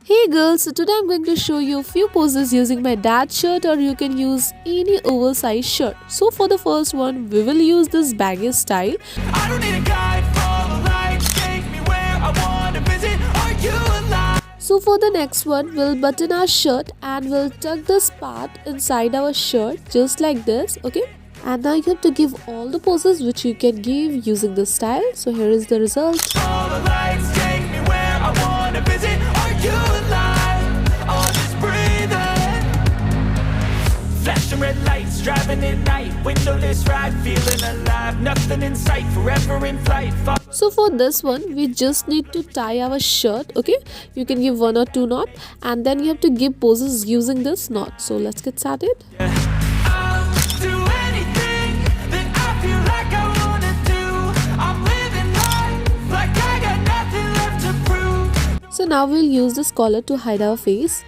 Hey girls, so today I'm going to show you a few poses using my dad's shirt, or you can use any oversized shirt. So for the first one, we will use this baggy style. I don't need a guide, follow lights, take me where I want to visit. Are you alive? So for the next one, we'll button our shirt and we'll tuck this part inside our shirt just like this, okay? And now you have to give all the poses which you can give using this style. So here is the result. Follow lights, take me where I want to visit. Are you alive? Or just breathing? Flashing red lights, driving at night. Windowless ride, feeling alive. Nothing in sight, forever in flight. So for this one, we just need to tie our shirt, okay? You can give 1 or 2 knot, and then you have to give poses using this knot. So let's get started. I'll do anything that I feel like I wanna do. I'm living life like I got nothing left to prove. So now we'll use this collar to hide our face.